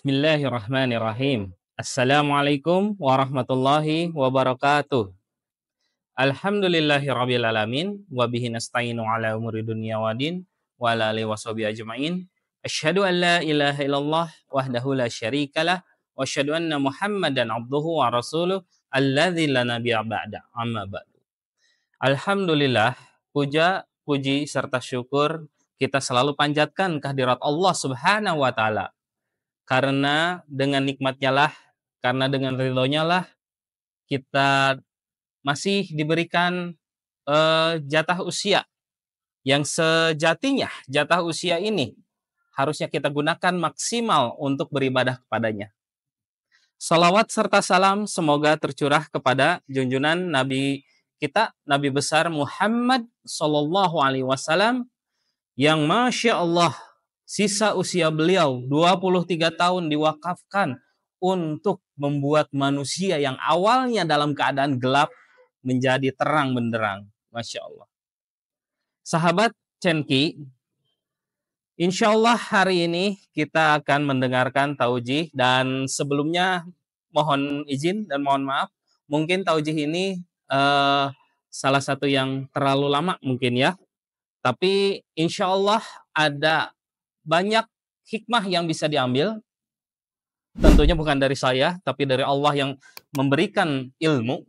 Bismillahirrahmanirrahim. Assalamualaikum warahmatullahi wabarakatuh. Alhamdulillahirabbil alamin wa bihi nasta'inu ala umuri dunya waddin wa ala alihi washabihi ajmain. Asyhadu an la ilaha illallah wahdahu la syarikalah wa asyhadu anna Muhammadan abduhu wa rasuluh alladzi la nabiyya ba'da. Amma ba'du. Alhamdulillah, puji serta syukur kita selalu panjatkan kehadirat Allah Subhanahu wa taala. Karena dengan nikmatnya lah, karena dengan ridhonya lah, kita masih diberikan jatah usia yang sejatinya jatah usia ini harusnya kita gunakan maksimal untuk beribadah kepadanya. Salawat serta salam semoga tercurah kepada junjungan Nabi kita, Nabi besar Muhammad Sallallahu Alaihi Wasallam yang Masya Allah sisa usia beliau 23 tahun diwakafkan untuk membuat manusia yang awalnya dalam keadaan gelap menjadi terang benderang. Masya Allah. Sahabat Cenki, insya Allah hari ini kita akan mendengarkan taujih, dan sebelumnya mohon izin dan mohon maaf, mungkin taujih ini salah satu yang terlalu lama mungkin ya, tapi insya Allah ada banyak hikmah yang bisa diambil, tentunya bukan dari saya, tapi dari Allah yang memberikan ilmu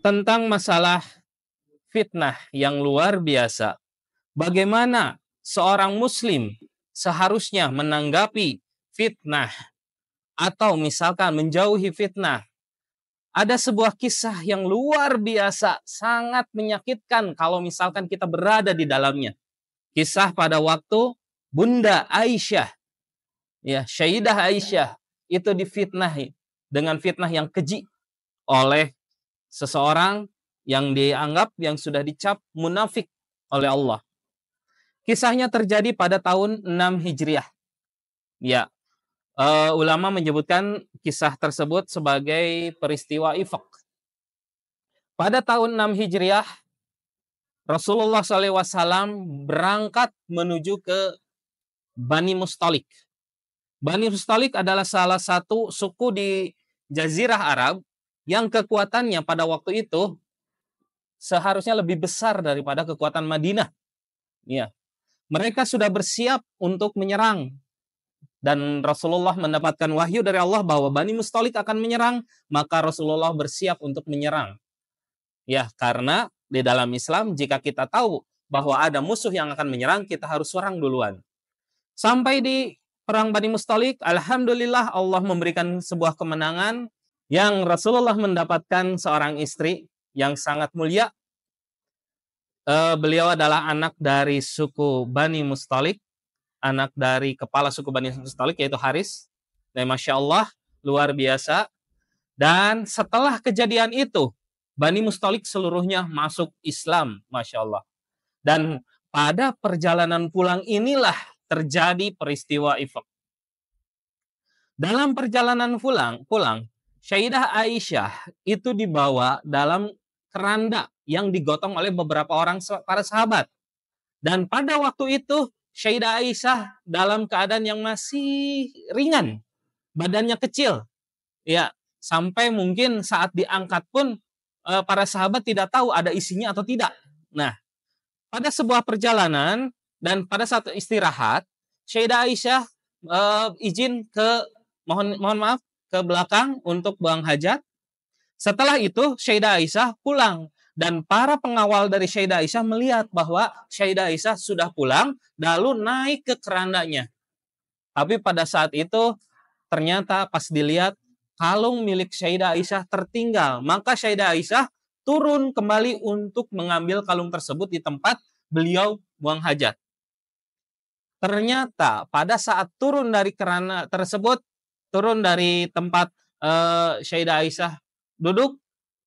tentang masalah fitnah yang luar biasa. Bagaimana seorang muslim seharusnya menanggapi fitnah atau misalkan menjauhi fitnah. Ada sebuah kisah yang luar biasa, sangat menyakitkan kalau misalkan kita berada di dalamnya. Kisah pada waktu Bunda Aisyah, ya, Sayyidah Aisyah itu difitnahi dengan fitnah yang keji oleh seseorang yang dianggap yang sudah dicap munafik oleh Allah. Kisahnya terjadi pada tahun 6 Hijriah. Ya, ulama menyebutkan kisah tersebut sebagai peristiwa ifk. Pada tahun 6 Hijriah, Rasulullah SAW berangkat menuju ke Bani Mustalik. Bani Mustalik adalah salah satu suku di Jazirah Arab yang kekuatannya pada waktu itu seharusnya lebih besar daripada kekuatan Madinah. Ya. Mereka sudah bersiap untuk menyerang. Dan Rasulullah mendapatkan wahyu dari Allah bahwa Bani Mustalik akan menyerang, maka Rasulullah bersiap untuk menyerang. Ya, karena di dalam Islam jika kita tahu bahwa ada musuh yang akan menyerang, kita harus serang duluan. Sampai di perang Bani Mustalik, alhamdulillah Allah memberikan sebuah kemenangan yang Rasulullah mendapatkan seorang istri yang sangat mulia. Beliau adalah anak dari suku Bani Mustalik, anak dari kepala suku Bani Mustalik yaitu Haris. Dan Masya Allah, luar biasa. Dan setelah kejadian itu, Bani Mustalik seluruhnya masuk Islam, Masya Allah. Dan pada perjalanan pulang inilah terjadi peristiwa ifk. Dalam perjalanan pulang, Sayyidah Aisyah itu dibawa dalam keranda yang digotong oleh beberapa orang para sahabat. Dan pada waktu itu Sayyidah Aisyah dalam keadaan yang masih ringan, badannya kecil, ya, sampai mungkin saat diangkat pun para sahabat tidak tahu ada isinya atau tidak. Nah, pada sebuah perjalanan dan pada saat istirahat, Sayyidah Aisyah izin mohon maaf ke belakang untuk buang hajat. Setelah itu Sayyidah Aisyah pulang. Dan para pengawal dari Sayyidah Aisyah melihat bahwa Sayyidah Aisyah sudah pulang, lalu naik ke kerandanya. Tapi pada saat itu, ternyata pas dilihat, kalung milik Sayyidah Aisyah tertinggal. Maka Sayyidah Aisyah turun kembali untuk mengambil kalung tersebut di tempat beliau buang hajat. Ternyata pada saat turun dari keranda tersebut, turun dari tempat Sayyidah Aisyah duduk,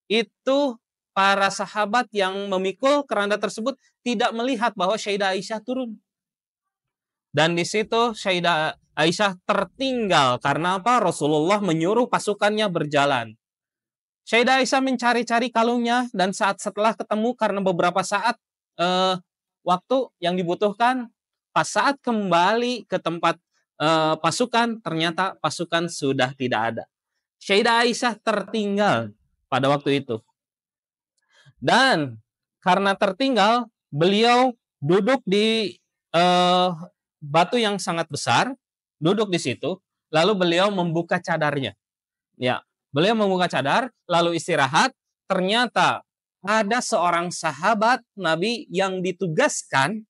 itu para sahabat yang memikul keranda tersebut tidak melihat bahwa Sayyidah Aisyah turun. Dan di situ Sayyidah Aisyah tertinggal. Karena apa? Rasulullah menyuruh pasukannya berjalan. Sayyidah Aisyah mencari-cari kalungnya, dan setelah ketemu karena beberapa saat waktu yang dibutuhkan, Pas saat kembali ke tempat pasukan, ternyata pasukan sudah tidak ada. Sayyidah Aisyah tertinggal pada waktu itu. Dan karena tertinggal, beliau duduk di batu yang sangat besar, duduk di situ, lalu beliau membuka cadarnya. Ya, beliau membuka cadar, lalu istirahat. Ternyata ada seorang sahabat Nabi yang ditugaskan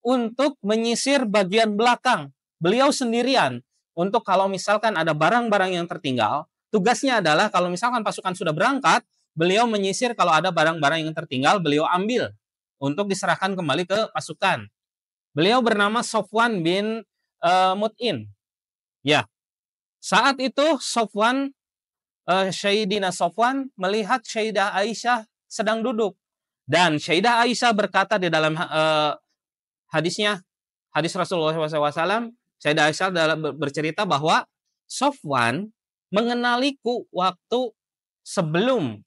untuk menyisir bagian belakang. Beliau sendirian. Untuk kalau misalkan ada barang-barang yang tertinggal, tugasnya adalah kalau misalkan pasukan sudah berangkat, beliau menyisir kalau ada barang-barang yang tertinggal, beliau ambil untuk diserahkan kembali ke pasukan. Beliau bernama Sofwan bin Mut'in. Ya, saat itu Sayyidina Sofwan melihat Sayyidah Aisyah sedang duduk. Dan Sayyidah Aisyah berkata di dalam hadisnya, hadis Rasulullah SAW, Sayyidah Aisyah bercerita bahwa Sofwan mengenaliku waktu sebelum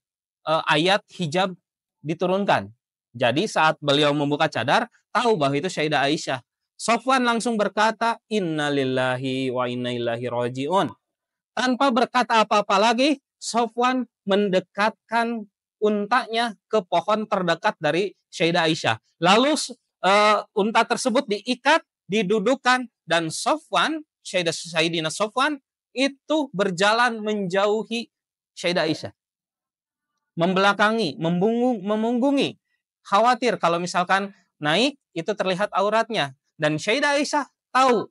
ayat hijab diturunkan. Jadi saat beliau membuka cadar, tahu bahwa itu Sayyidah Aisyah. Sofwan langsung berkata, innalillahi wa inna ilaihi raji'un. Tanpa berkata apa-apa lagi, Sofwan mendekatkan untanya ke pohon terdekat dari Sayyidah Aisyah. Lalu unta tersebut diikat, didudukan, dan Sofwan, Sayyidina Sofwan, itu berjalan menjauhi Sayyidah Aisyah. Membelakangi, memunggungi. Khawatir kalau misalkan naik, itu terlihat auratnya. Dan Sayyidah Aisyah tahu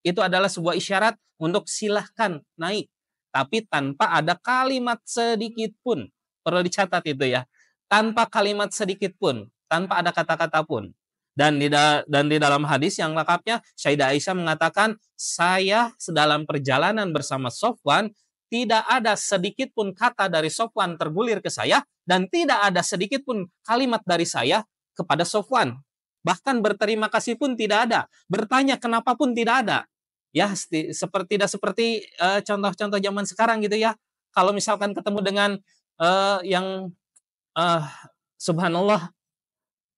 itu adalah sebuah isyarat untuk silahkan naik. Tapi tanpa ada kalimat sedikit pun. Perlu dicatat itu ya. Tanpa kalimat sedikit pun. Tanpa ada kata-kata pun. Dan di dalam hadis yang lengkapnya, Sayyidah Aisyah mengatakan, saya sedalam perjalanan bersama Sofwan, tidak ada sedikit pun kata dari Sofwan tergulir ke saya, dan tidak ada sedikit pun kalimat dari saya kepada Sofwan. Bahkan berterima kasih pun tidak ada. Bertanya kenapa pun tidak ada. Ya, tidak seperti contoh-contoh zaman sekarang gitu ya. Kalau misalkan ketemu dengan yang subhanallah,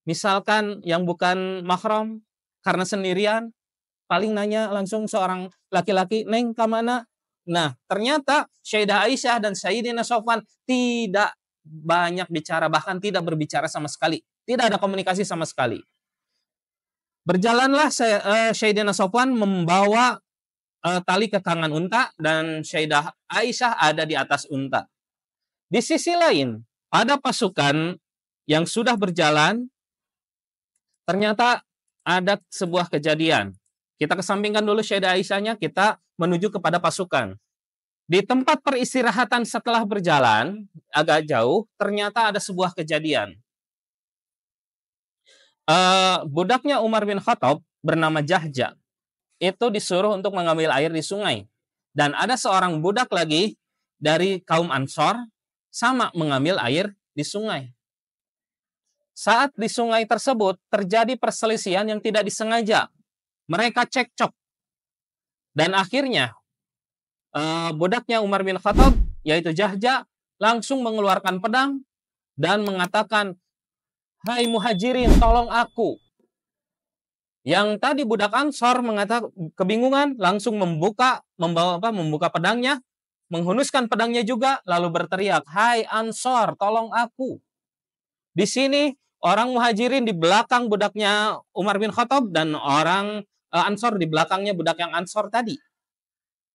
misalkan yang bukan mahram karena sendirian, paling nanya langsung seorang laki-laki, "Neng, ke mana?" Nah, ternyata Sayyidah Aisyah dan Sayyidina Sofwan tidak banyak bicara, bahkan tidak berbicara sama sekali. Tidak ada komunikasi sama sekali. Berjalanlah Sayyidina Sofwan membawa tali kekangan unta, dan Sayyidah Aisyah ada di atas unta. Di sisi lain, pada pasukan yang sudah berjalan, ternyata ada sebuah kejadian. Kita kesampingkan dulu Sayyidah Aisyahnya, kita menuju kepada pasukan. Di tempat peristirahatan setelah berjalan agak jauh, ternyata ada sebuah kejadian. Budaknya Umar bin Khattab bernama Jahja itu disuruh untuk mengambil air di sungai. Dan ada seorang budak lagi dari kaum Ansor sama mengambil air di sungai. Saat di sungai tersebut terjadi perselisihan yang tidak disengaja. Mereka cekcok. Dan akhirnya budaknya Umar bin Khattab, yaitu Jahja, langsung mengeluarkan pedang dan mengatakan, "Hai muhajirin, tolong aku." Yang tadi budak Ansor mengatakan kebingungan, langsung membuka pedangnya, menghunuskan pedangnya juga, lalu berteriak, "Hai Ansor, tolong aku." Di sini orang muhajirin di belakang budaknya Umar bin Khattab, dan orang Ansor di belakangnya budak yang Ansor tadi.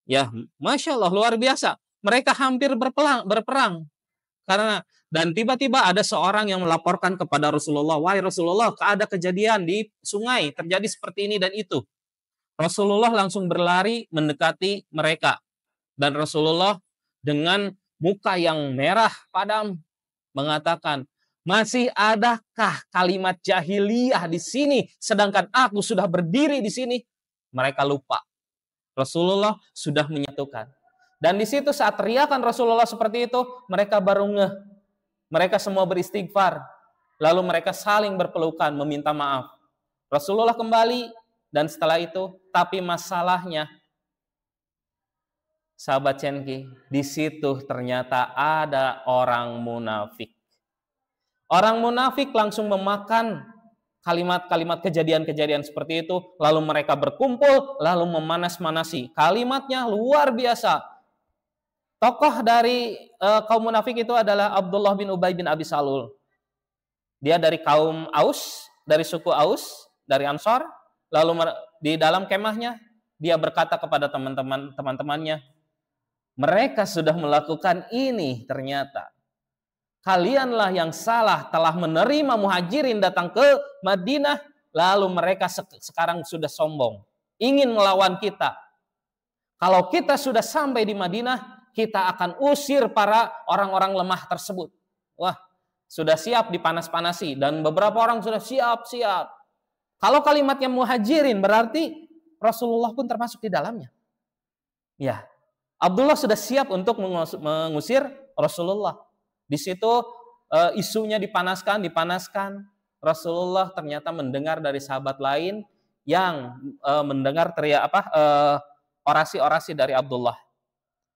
Ya, Masya Allah, luar biasa. Mereka hampir berperang. Dan tiba-tiba ada seorang yang melaporkan kepada Rasulullah, "Wahai Rasulullah, ada kejadian di sungai, terjadi seperti ini dan itu." Rasulullah langsung berlari mendekati mereka. Dan Rasulullah dengan muka yang merah padam mengatakan, "Masih adakah kalimat jahiliyah di sini sedangkan aku sudah berdiri di sini?" Mereka lupa. Rasulullah sudah menyatukan. Dan di situ saat teriakan Rasulullah seperti itu, mereka baru ngeh. Mereka semua beristighfar. Lalu mereka saling berpelukan meminta maaf. Rasulullah kembali, dan setelah itu, tapi masalahnya, sahabat Cenki, di situ ternyata ada orang munafik. Orang munafik langsung memakan kalimat-kalimat kejadian-kejadian seperti itu, lalu mereka berkumpul, lalu memanas-manasi. Kalimatnya luar biasa. Tokoh dari kaum munafik itu adalah Abdullah bin Ubay bin Abi Salul. Dia dari kaum Aus, dari suku Aus, dari Ansor. Lalu di dalam kemahnya, dia berkata kepada teman-temannya, mereka sudah melakukan ini ternyata. Kalianlah yang salah telah menerima muhajirin datang ke Madinah, lalu mereka sekarang sudah sombong, ingin melawan kita. Kalau kita sudah sampai di Madinah, kita akan usir para orang-orang lemah tersebut. Wah, sudah siap dipanas-panasi dan beberapa orang sudah siap-siap. Kalau kalimatnya muhajirin berarti Rasulullah pun termasuk di dalamnya. Ya, Abdullah sudah siap untuk mengusir Rasulullah. Di situ isunya dipanaskan. Rasulullah ternyata mendengar dari sahabat lain yang mendengar orasi-orasi dari Abdullah.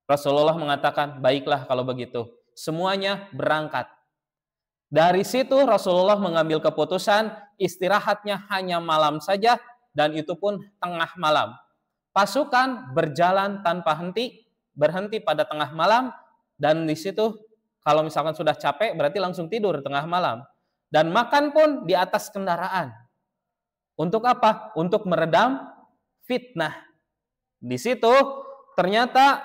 Rasulullah mengatakan, baiklah kalau begitu. Semuanya berangkat. Dari situ Rasulullah mengambil keputusan istirahatnya hanya malam saja dan itu pun tengah malam. Pasukan berjalan tanpa berhenti pada tengah malam dan di situ kalau misalkan sudah capek berarti langsung tidur tengah malam. Dan makan pun di atas kendaraan. Untuk apa? Untuk meredam fitnah. Di situ ternyata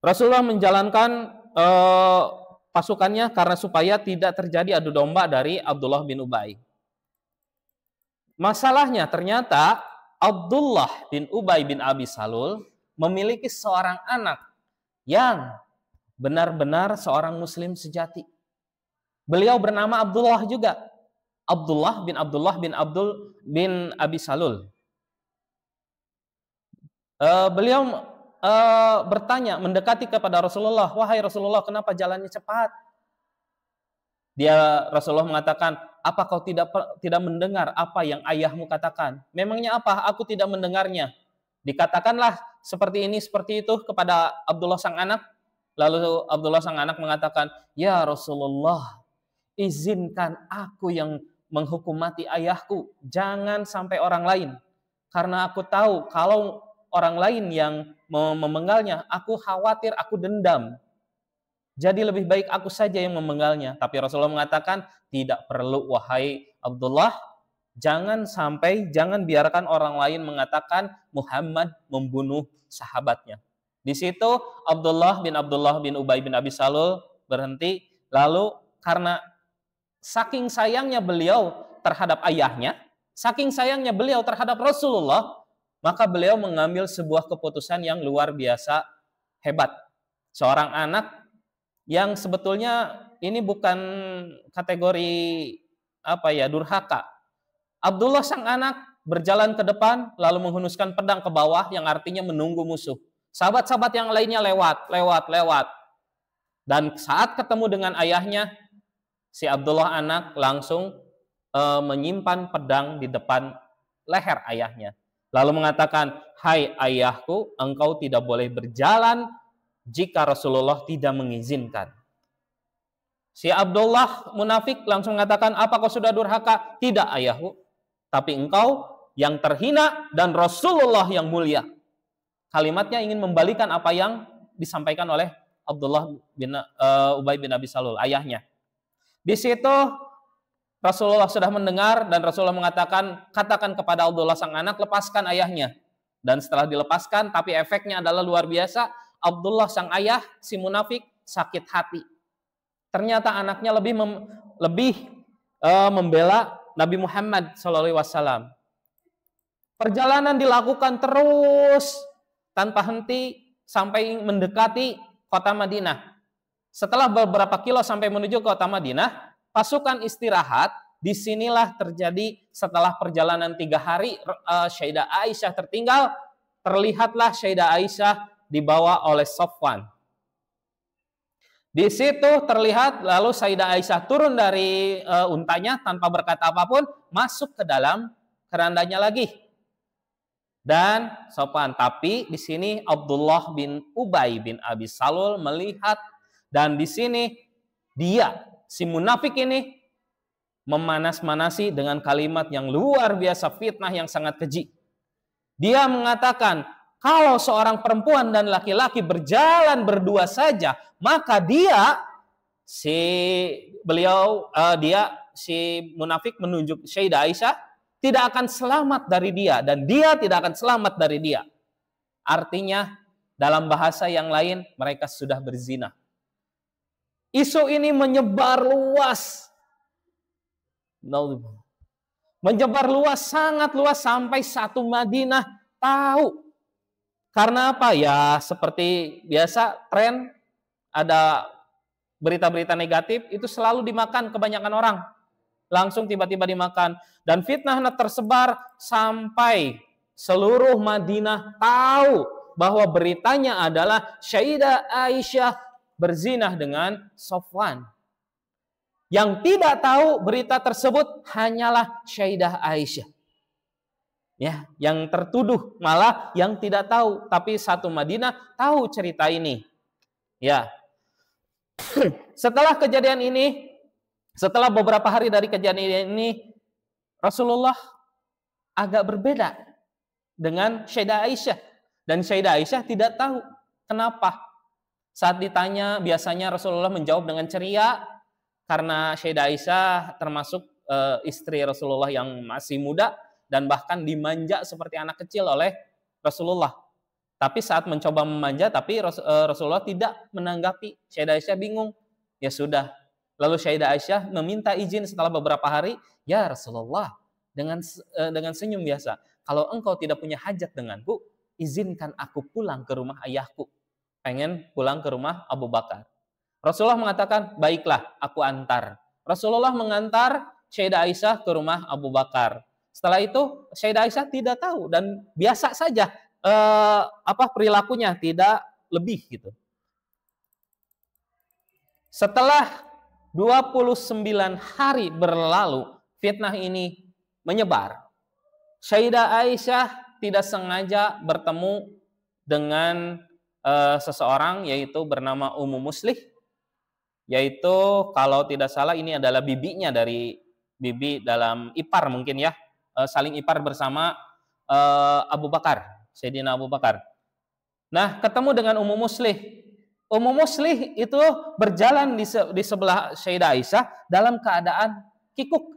Rasulullah menjalankan pasukannya karena supaya tidak terjadi adu domba dari Abdullah bin Ubay. Masalahnya ternyata Abdullah bin Ubay bin Abi Salul memiliki seorang anak yang benar-benar seorang muslim sejati. Beliau bernama Abdullah juga. Abdullah bin Abdul bin Abi Salul. Beliau bertanya, mendekati kepada Rasulullah, wahai Rasulullah, kenapa jalannya cepat? Rasulullah mengatakan, apa kau tidak mendengar apa yang ayahmu katakan? Memangnya apa? Aku tidak mendengarnya. Dikatakanlah seperti ini, seperti itu kepada Abdullah sang anak. Lalu Abdullah sang anak mengatakan, ya Rasulullah, izinkan aku yang menghukum mati ayahku. Jangan sampai orang lain. Karena aku tahu kalau orang lain yang memenggalnya, aku khawatir, aku dendam. Jadi lebih baik aku saja yang memenggalnya. Tapi Rasulullah mengatakan, tidak perlu wahai Abdullah, jangan biarkan orang lain mengatakan Muhammad membunuh sahabatnya. Di situ Abdullah bin Ubay bin Abi Salul berhenti. Lalu karena saking sayangnya beliau terhadap ayahnya, saking sayangnya beliau terhadap Rasulullah, maka beliau mengambil sebuah keputusan yang luar biasa hebat. Seorang anak yang sebetulnya ini bukan kategori durhaka. Abdullah sang anak berjalan ke depan lalu menghunuskan pedang ke bawah yang artinya menunggu musuh. Sahabat-sahabat yang lainnya lewat. Dan saat ketemu dengan ayahnya, si Abdullah anak langsung menyimpan pedang di depan leher ayahnya. Lalu mengatakan, hai ayahku, engkau tidak boleh berjalan jika Rasulullah tidak mengizinkan. Si Abdullah munafik langsung mengatakan, apa kau sudah durhaka? Tidak ayahku, tapi engkau yang terhina dan Rasulullah yang mulia. Kalimatnya ingin membalikan apa yang disampaikan oleh Abdullah bin Ubay bin Abi Salul, ayahnya. Di situ Rasulullah sudah mendengar dan Rasulullah mengatakan, katakan kepada Abdullah sang anak, lepaskan ayahnya. Dan setelah dilepaskan, tapi efeknya adalah luar biasa, Abdullah sang ayah, si munafik, sakit hati. Ternyata anaknya lebih membela Nabi Muhammad SAW. Perjalanan dilakukan terus tanpa henti sampai mendekati kota Madinah. Setelah beberapa kilo sampai menuju kota Madinah, pasukan istirahat. Disinilah terjadi setelah perjalanan 3 hari Sayyidah Aisyah tertinggal. Terlihatlah Sayyidah Aisyah dibawa oleh Safwan. Di situ terlihat lalu Sayyidah Aisyah turun dari untanya tanpa berkata apapun, masuk ke dalam kerandanya lagi. Dan Safwan, tapi di sini Abdullah bin Ubay bin Abi Salul melihat dan di sini dia si munafik ini memanas-manasi dengan kalimat yang luar biasa, fitnah yang sangat keji. Dia mengatakan, kalau seorang perempuan dan laki-laki berjalan berdua saja, maka si munafik menunjuk Sayyidah Aisyah tidak akan selamat dari dia, dan dia tidak akan selamat dari dia. Artinya, dalam bahasa yang lain, mereka sudah berzina. Isu ini menyebar luas. Menyebar luas, sangat luas, sampai satu Madinah tahu. Karena apa? Ya seperti biasa, tren ada berita-berita negatif, itu selalu dimakan kebanyakan orang. Langsung tiba-tiba dimakan. Dan fitnah tersebar sampai seluruh Madinah tahu bahwa beritanya adalah Sayyidah Aisyah berzinah dengan Safwan. Yang tidak tahu berita tersebut hanyalah Sayyidah Aisyah. Ya, yang tertuduh malah yang tidak tahu, tapi satu Madinah tahu cerita ini. Ya. Setelah kejadian ini, setelah beberapa hari dari kejadian ini, Rasulullah agak berbeda dengan Sayyidah Aisyah, dan Sayyidah Aisyah tidak tahu kenapa. Saat ditanya, biasanya Rasulullah menjawab dengan ceria, karena Sayyidah Aisyah termasuk istri Rasulullah yang masih muda dan bahkan dimanja seperti anak kecil oleh Rasulullah. Tapi saat mencoba memanja, tapi Rasulullah tidak menanggapi. Sayyidah Aisyah bingung. Ya sudah. Lalu Sayyidah Aisyah meminta izin setelah beberapa hari, ya Rasulullah, dengan senyum biasa, kalau engkau tidak punya hajat denganku, izinkan aku pulang ke rumah ayahku. Pengen pulang ke rumah Abu Bakar. Rasulullah mengatakan, baiklah, aku antar. Rasulullah mengantar Sayyidah Aisyah ke rumah Abu Bakar. Setelah itu Sayyidah Aisyah tidak tahu dan biasa saja perilakunya, tidak lebih gitu. Setelah 29 hari berlalu, fitnah ini menyebar. Sayyidah Aisyah tidak sengaja bertemu dengan seseorang, yaitu bernama Ummu Muslih. Yaitu kalau tidak salah ini adalah bibinya dari bibi dalam ipar mungkin ya, saling ipar bersama Abu Bakar, Sayyidina Abu Bakar. Nah, ketemu dengan Ummu Muslih. Ummu Muslih itu berjalan di sebelah Sayyidah Aisyah dalam keadaan kikuk,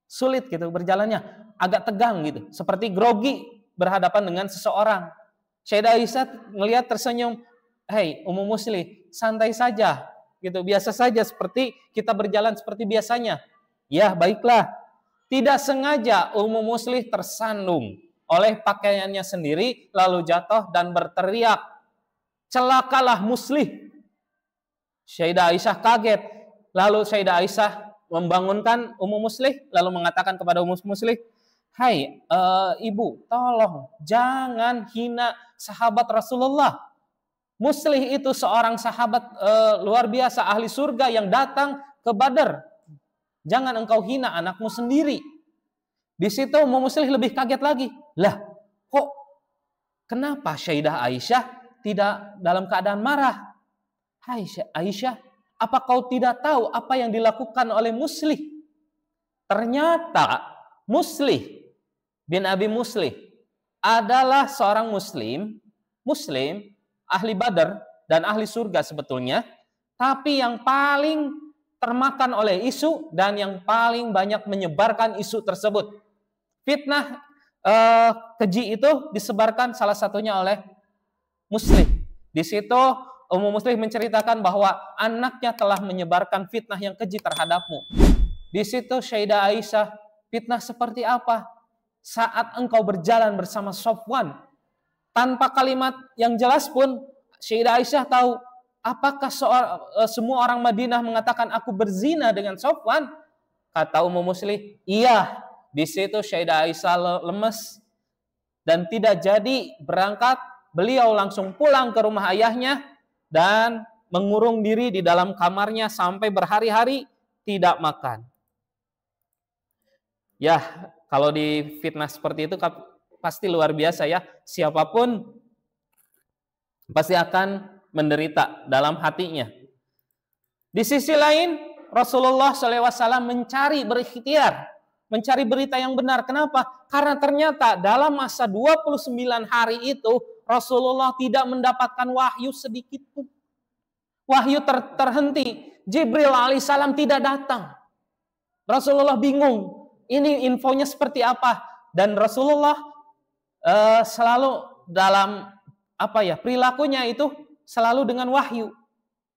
sulit gitu berjalannya, agak tegang gitu, seperti grogi berhadapan dengan seseorang. Sayyidah Aisyah melihat tersenyum, "Hei Ummu Muslih, santai saja." Gitu, biasa saja seperti kita berjalan seperti biasanya. Ya, baiklah. Tidak sengaja Ummu Muslih tersandung oleh pakaiannya sendiri, lalu jatuh dan berteriak, "Celakalah Muslih." Sayyidah Aisyah kaget. Lalu Sayyidah Aisyah membangunkan Ummu Muslih, lalu mengatakan kepada Ummu Muslih, "Hai ibu, tolong jangan hina sahabat Rasulullah. Muslih itu seorang sahabat luar biasa, ahli surga yang datang ke Badar. Jangan engkau hina anakmu sendiri." Di situ Ummu Muslih lebih kaget lagi. Lah, kok kenapa Sayyidah Aisyah tidak dalam keadaan marah? "Hai Aisyah, apa kau tidak tahu apa yang dilakukan oleh Muslih?" Ternyata Muslih bin Abi Muslih adalah seorang muslim ahli Badar dan ahli surga sebetulnya, tapi yang paling termakan oleh isu dan yang paling banyak menyebarkan isu tersebut. Fitnah keji itu disebarkan salah satunya oleh Muslih. Di situ Ummu Muslih menceritakan bahwa anaknya telah menyebarkan fitnah yang keji terhadapmu. Di situ Sayyidah Aisyah, fitnah seperti apa? Saat engkau berjalan bersama Safwan, tanpa kalimat yang jelas pun Sayyidah Aisyah tahu apakah semua orang Madinah mengatakan aku berzina dengan Safwan. Kata Ummu Muslih, iya. Di situ Sayyidah Aisyah lemes dan tidak jadi berangkat. Beliau langsung pulang ke rumah ayahnya dan mengurung diri di dalam kamarnya sampai berhari-hari tidak makan. Ya, kalau di fitnah seperti itu pasti luar biasa ya. Siapapun pasti akan menderita dalam hatinya. Di sisi lain, Rasulullah SAW berikhtiar, mencari berita yang benar. Kenapa? Karena ternyata dalam masa 29 hari itu Rasulullah tidak mendapatkan wahyu sedikit pun. Wahyu terhenti. Jibril alaihissalam tidak datang. Rasulullah bingung. Ini infonya seperti apa? Dan Rasulullah selalu dalam perilakunya itu selalu dengan wahyu.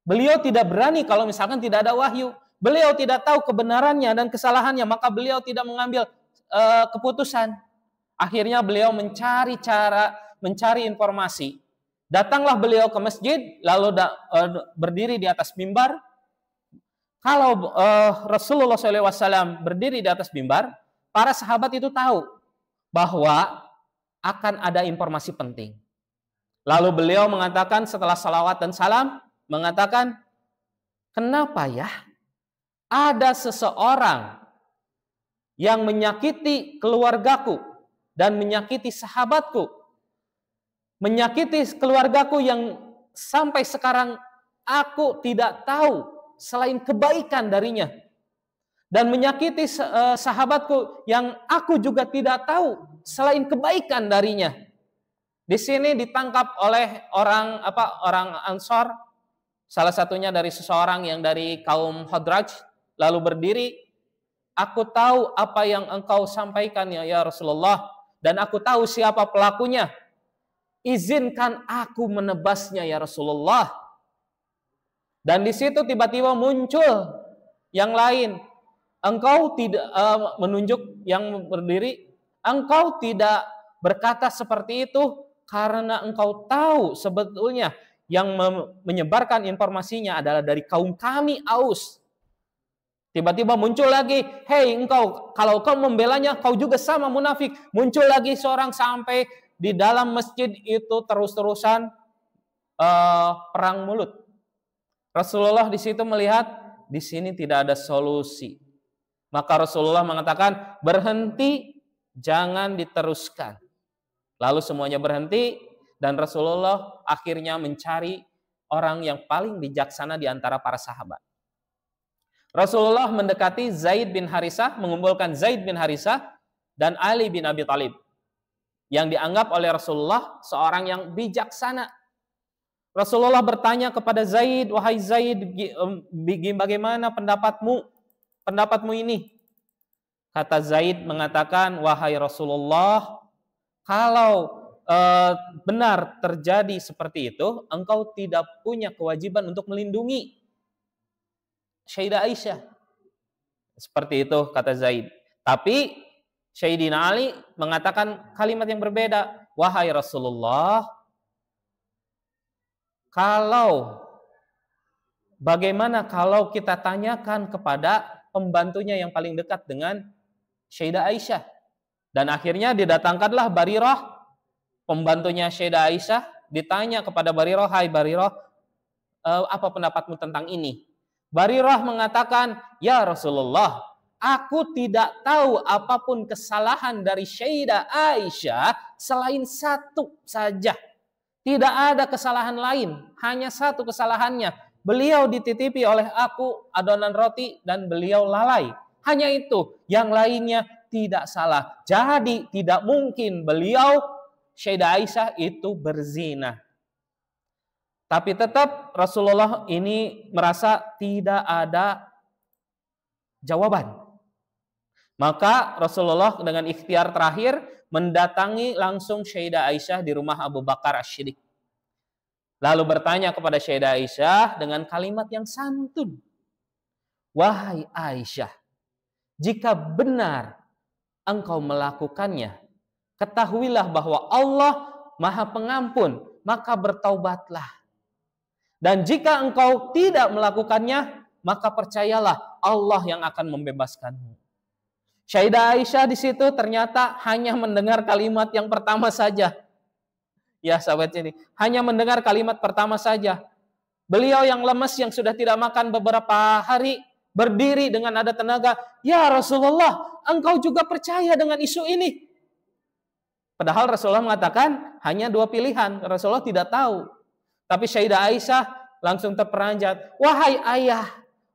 Beliau tidak berani kalau misalkan tidak ada wahyu. Beliau tidak tahu kebenarannya dan kesalahannya, maka beliau tidak mengambil keputusan. Akhirnya beliau mencari informasi. Datanglah beliau ke masjid, lalu berdiri di atas mimbar. Kalau Rasulullah SAW berdiri di atas mimbar, para sahabat itu tahu bahwa akan ada informasi penting. Lalu beliau mengatakan setelah salawat dan salam, mengatakan, kenapa ya ada seseorang yang menyakiti keluargaku dan menyakiti sahabatku, menyakiti keluargaku yang sampai sekarang aku tidak tahu selain kebaikan darinya, dan menyakiti sahabatku yang aku juga tidak tahu selain kebaikan darinya. Di sini ditangkap oleh orang Ansor, salah satunya dari seseorang yang dari kaum Khadraj, lalu berdiri, aku tahu apa yang engkau sampaikan ya Rasulullah, dan aku tahu siapa pelakunya. Izinkan aku menebasnya ya Rasulullah. Dan di situ tiba-tiba muncul yang lain. Engkau tidak menunjuk yang berdiri, engkau tidak berkata seperti itu karena engkau tahu sebetulnya yang menyebarkan informasinya adalah dari kaum kami Aus. Tiba-tiba muncul lagi, hei engkau, kalau kau membelanya kau juga sama munafik. Muncul lagi seorang sampai di dalam masjid itu terus-terusan perang mulut. Rasulullah di situ melihat di sini tidak ada solusi. Maka Rasulullah mengatakan, berhenti, jangan diteruskan. Lalu semuanya berhenti dan Rasulullah akhirnya mencari orang yang paling bijaksana di antara para sahabat. Rasulullah mendekati Zaid bin Harisah, mengumpulkan Zaid bin Harisah dan Ali bin Abi Thalib, yang dianggap oleh Rasulullah seorang yang bijaksana. Rasulullah bertanya kepada Zaid, wahai Zaid, bagaimana pendapatmu ini? Kata Zaid mengatakan, wahai Rasulullah, kalau benar terjadi seperti itu, engkau tidak punya kewajiban untuk melindungi Sayyidah Aisyah. Seperti itu kata Zaid. Tapi Sayyidina Ali mengatakan kalimat yang berbeda. Wahai Rasulullah, bagaimana kalau kita tanyakan kepada pembantunya yang paling dekat dengan Sayyidah Aisyah? Dan akhirnya didatangkanlah Barirah, pembantunya Sayyidah Aisyah, ditanya kepada Barirah, hai Barirah, apa pendapatmu tentang ini? Barirah mengatakan, ya Rasulullah, aku tidak tahu apapun kesalahan dari Sayyidah Aisyah selain satu saja. Tidak ada kesalahan lain, hanya satu kesalahannya. Beliau dititipi oleh aku adonan roti dan beliau lalai. Hanya itu, yang lainnya tidak salah. Jadi tidak mungkin beliau Sayyidah Aisyah itu berzina. Tapi tetap Rasulullah ini merasa tidak ada jawaban. Maka Rasulullah dengan ikhtiar terakhir mendatangi langsung Sayyidah Aisyah di rumah Abu Bakar As-Siddiq. Lalu bertanya kepada Sayyidah Aisyah dengan kalimat yang santun. Wahai Aisyah, jika benar engkau melakukannya, ketahuilah bahwa Allah Maha Pengampun, maka bertaubatlah. Dan jika engkau tidak melakukannya, maka percayalah Allah yang akan membebaskanmu. Sayyidah Aisyah di situ ternyata hanya mendengar kalimat yang pertama saja. Ya sahabat ini, hanya mendengar kalimat pertama saja. Beliau yang lemas, yang sudah tidak makan beberapa hari, berdiri dengan ada tenaga. Ya Rasulullah, engkau juga percaya dengan isu ini? Padahal Rasulullah mengatakan hanya dua pilihan. Rasulullah tidak tahu. Tapi Sayyidah Aisyah langsung terperanjat. Wahai ayah,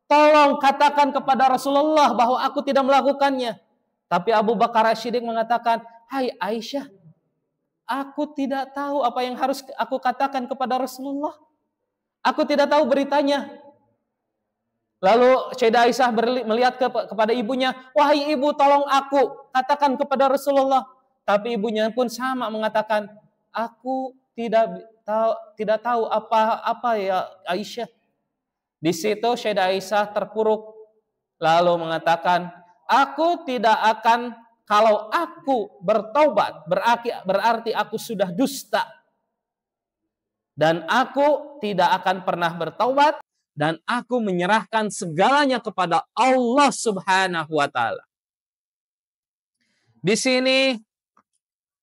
tolong katakan kepada Rasulullah bahwa aku tidak melakukannya. Tapi Abu Bakar As-Siddiq mengatakan, hai Aisyah, aku tidak tahu apa yang harus aku katakan kepada Rasulullah. Aku tidak tahu beritanya. Lalu Sayyidah Aisyah melihat kepada ibunya, wahai ibu, tolong aku katakan kepada Rasulullah. Tapi ibunya pun sama mengatakan, aku tidak tahu apa ya Aisyah. Di situ Sayyidah Aisyah terpuruk lalu mengatakan, aku tidak akan, kalau aku bertobat berarti aku sudah dusta. Dan aku tidak akan pernah bertobat dan aku menyerahkan segalanya kepada Allah Subhanahu wa taala. Di sini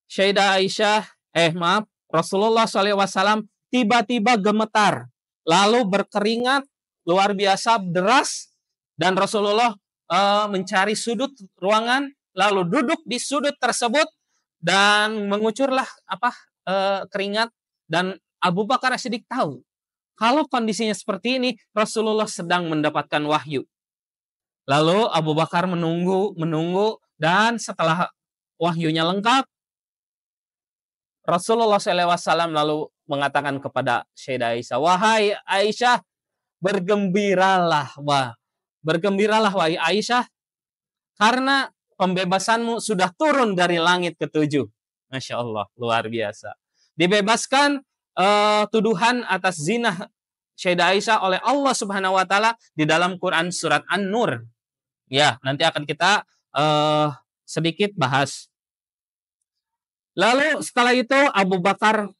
Sayyidah Aisyah, Rasulullah SAW tiba-tiba gemetar, lalu berkeringat luar biasa deras, dan Rasulullah mencari sudut ruangan, lalu duduk di sudut tersebut dan mengucurlah keringat. Dan Abu Bakar As-Siddiq tahu kalau kondisinya seperti ini Rasulullah sedang mendapatkan wahyu. Lalu Abu Bakar menunggu dan setelah wahyunya lengkap, Rasulullah SAW lalu mengatakan kepada Sayyidah Aisyah, wahai Aisyah, bergembiralah wahai Aisyah, karena pembebasanmu sudah turun dari langit ketujuh. Masya Allah, luar biasa. Dibebaskan tuduhan atas zina Sayyidah Aisyah oleh Allah Subhanahu wa taala di dalam Quran surat An-Nur. Ya, nanti akan kita sedikit bahas. Lalu setelah itu Abu Bakar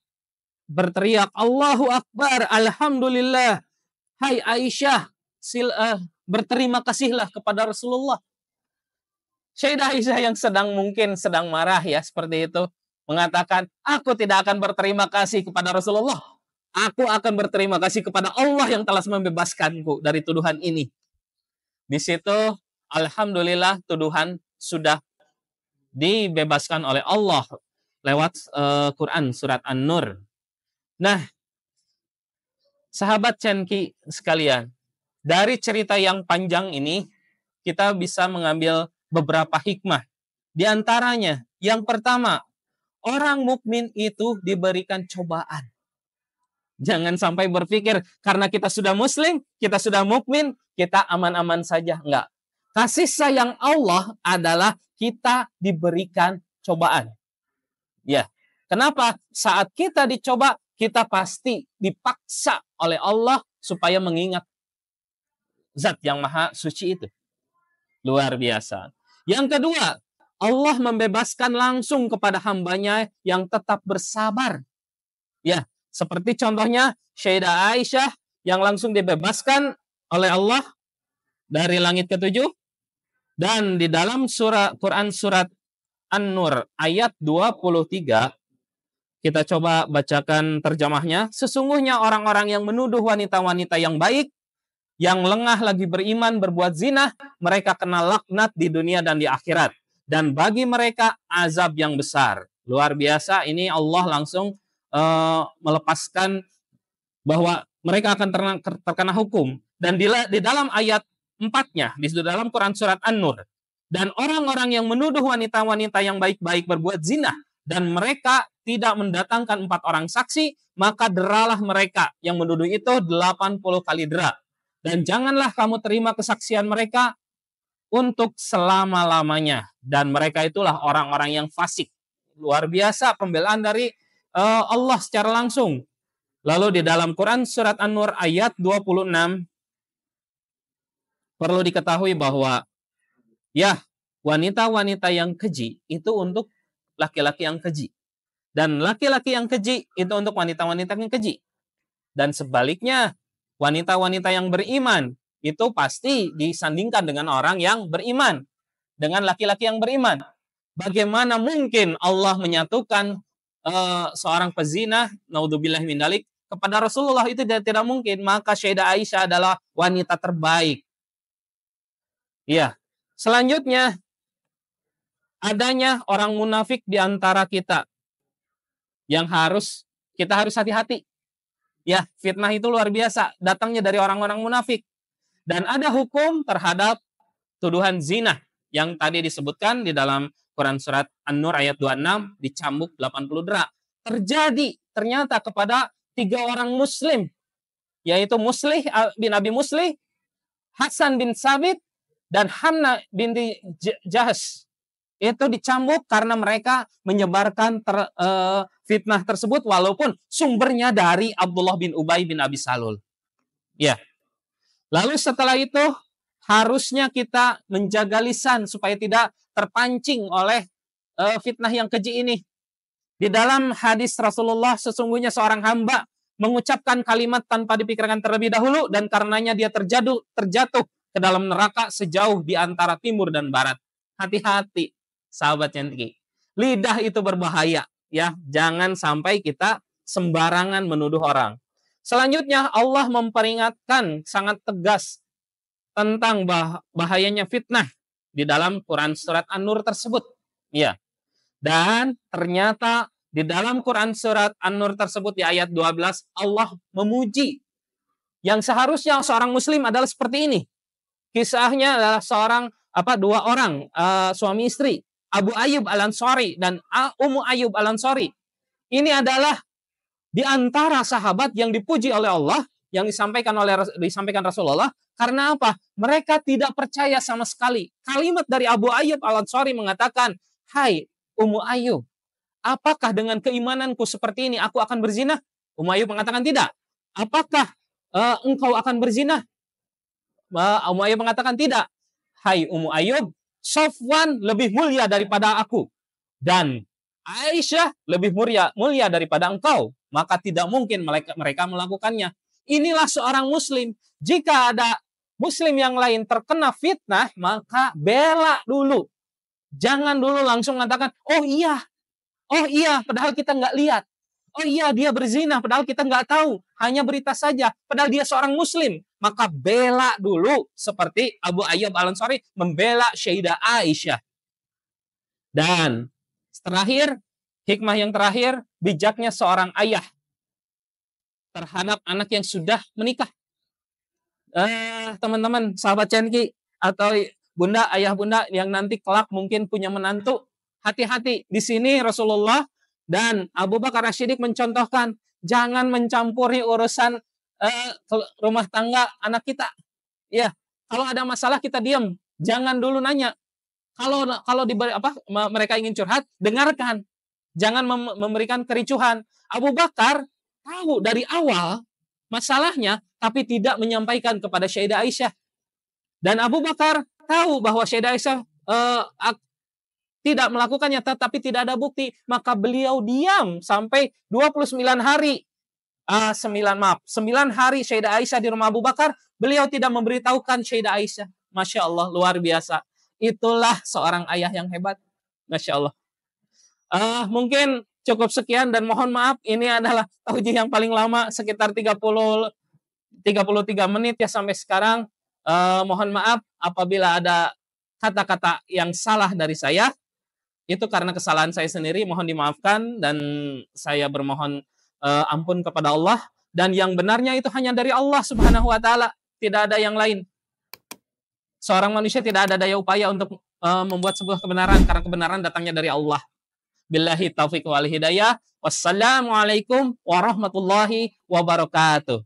berteriak, Allahu Akbar, Alhamdulillah. Hai Aisyah, berterima kasihlah kepada Rasulullah. Sayyidah Aisyah yang mungkin sedang marah ya seperti itu, mengatakan, aku tidak akan berterima kasih kepada Rasulullah. Aku akan berterima kasih kepada Allah yang telah membebaskanku dari tuduhan ini. Di situ, alhamdulillah, tuduhan sudah dibebaskan oleh Allah lewat Quran surat An-Nur. Nah, sahabat Cenki sekalian, dari cerita yang panjang ini kita bisa mengambil beberapa hikmah. Di antaranya, yang pertama, orang mukmin itu diberikan cobaan. Jangan sampai berpikir karena kita sudah muslim, kita sudah mukmin, kita aman-aman saja. Enggak. Kasih sayang Allah adalah kita diberikan cobaan. Ya. Kenapa? Saat kita dicoba, kita pasti dipaksa oleh Allah supaya mengingat Zat yang Maha Suci itu. Luar biasa. Yang kedua, Allah membebaskan langsung kepada hambanya yang tetap bersabar. Ya, seperti contohnya Sayyidah Aisyah yang langsung dibebaskan oleh Allah dari langit ketujuh. Dan di dalam Quran surat An-Nur ayat 23, kita coba bacakan terjemahnya. Sesungguhnya orang-orang yang menuduh wanita-wanita yang baik, yang lengah lagi beriman berbuat zina, mereka kena laknat di dunia dan di akhirat. Dan bagi mereka azab yang besar. Luar biasa, ini Allah langsung melepaskan bahwa mereka akan terkena hukum. Dan di dalam ayat 4-nya, di dalam Quran surat An-Nur, dan orang-orang yang menuduh wanita-wanita yang baik-baik berbuat zina, dan mereka tidak mendatangkan 4 orang saksi, maka deralah mereka yang menuduh itu 80 kali dera. Dan janganlah kamu terima kesaksian mereka untuk selama-lamanya. Dan mereka itulah orang-orang yang fasik. Luar biasa pembelaan dari Allah secara langsung. Lalu di dalam Quran surat An-Nur ayat 26, perlu diketahui bahwa ya, wanita-wanita yang keji itu untuk laki-laki yang keji. Dan laki-laki yang keji itu untuk wanita-wanita yang keji. Dan sebaliknya, wanita-wanita yang beriman itu pasti disandingkan dengan orang yang beriman, dengan laki-laki yang beriman. Bagaimana mungkin Allah menyatukan seorang pezina, naudzubillah min dzalik, kepada Rasulullah? Itu tidak mungkin. Maka Sayyidah Aisyah adalah wanita terbaik. Iya. Selanjutnya, adanya orang munafik di antara kita yang kita harus hati-hati. Ya, fitnah itu luar biasa, datangnya dari orang-orang munafik. Dan ada hukum terhadap tuduhan zina yang tadi disebutkan di dalam Quran surat An-Nur ayat 26, dicambuk 80 dera. Terjadi ternyata kepada 3 orang muslim, yaitu Muslih bin Abi Muslih, Hasan bin Sabit, dan Hamna binti Jahsh. Itu dicambuk karena mereka menyebarkan fitnah tersebut walaupun sumbernya dari Abdullah bin Ubay bin Abi Salul. Ya. Lalu setelah itu harusnya kita menjaga lisan supaya tidak terpancing oleh fitnah yang keji ini. Di dalam hadis Rasulullah, sesungguhnya seorang hamba mengucapkan kalimat tanpa dipikirkan terlebih dahulu dan karenanya dia terjatuh ke dalam neraka sejauh di antara timur dan barat. Hati-hati, sahabat yang tinggi. Lidah itu berbahaya, ya. Jangan sampai kita sembarangan menuduh orang. Selanjutnya Allah memperingatkan sangat tegas tentang bahayanya fitnah di dalam Quran surat An-Nur tersebut. Ya. Dan ternyata di dalam Quran surat An-Nur tersebut di ayat 12 Allah memuji yang seharusnya seorang muslim adalah seperti ini. Kisahnya adalah dua orang suami istri, Abu Ayyub Al-Ansari dan Ummu Ayyub Al-Ansari. Ini adalah di antara sahabat yang dipuji oleh Allah, yang disampaikan Rasulullah. Karena apa? Mereka tidak percaya sama sekali. Kalimat dari Abu Ayyub Al-Ansari mengatakan, "Hai Ummu Ayyub, apakah dengan keimananku seperti ini aku akan berzina?" Ummu Ayyub mengatakan tidak. "Apakah engkau akan berzina?" Ummu Ayyub mengatakan tidak. "Hai Ummu Ayyub, Safwan lebih mulia daripada aku dan Aisyah lebih mulia daripada engkau, maka tidak mungkin mereka melakukannya." Inilah seorang muslim. Jika ada muslim yang lain terkena fitnah, maka bela dulu. Jangan dulu langsung mengatakan, oh iya, padahal kita nggak lihat. Oh iya, dia berzina, padahal kita nggak tahu. Hanya berita saja, padahal dia seorang muslim. Maka bela dulu, seperti Abu Ayyub Al-Ansari membela Sayyidah Aisyah. Dan terakhir, hikmah yang terakhir, bijaknya seorang ayah terhadap anak yang sudah menikah. Teman-teman, sahabat Cenki, atau bunda, ayah bunda yang nanti kelak mungkin punya menantu, hati-hati. Di sini Rasulullah dan Abu Bakar As-Siddiq mencontohkan, jangan mencampuri urusan rumah tangga anak kita. Ya, kalau ada masalah kita diam, jangan dulu nanya. Kalau mereka ingin curhat, dengarkan. Jangan memberikan kericuhan. Abu Bakar tahu dari awal masalahnya, tapi tidak menyampaikan kepada Sayyidah Aisyah. Dan Abu Bakar tahu bahwa Sayyidah Aisyah tidak melakukannya, tapi tidak ada bukti. Maka beliau diam sampai 29 hari. 9 hari Sayyidah Aisyah di rumah Abu Bakar, beliau tidak memberitahukan Sayyidah Aisyah. Masya Allah, luar biasa. Itulah seorang ayah yang hebat. Masya Allah. Mungkin cukup sekian dan mohon maaf, ini adalah taujih yang paling lama, sekitar 33 menit ya sampai sekarang. Mohon maaf apabila ada kata-kata yang salah dari saya. Itu karena kesalahan saya sendiri, mohon dimaafkan dan saya bermohon ampun kepada Allah, dan yang benarnya itu hanya dari Allah Subhanahu wa taala, tidak ada yang lain. Seorang manusia tidak ada daya upaya untuk membuat sebuah kebenaran karena kebenaran datangnya dari Allah. Billahi taufiq wal hidayah. Wassalamualaikum warahmatullahi wabarakatuh.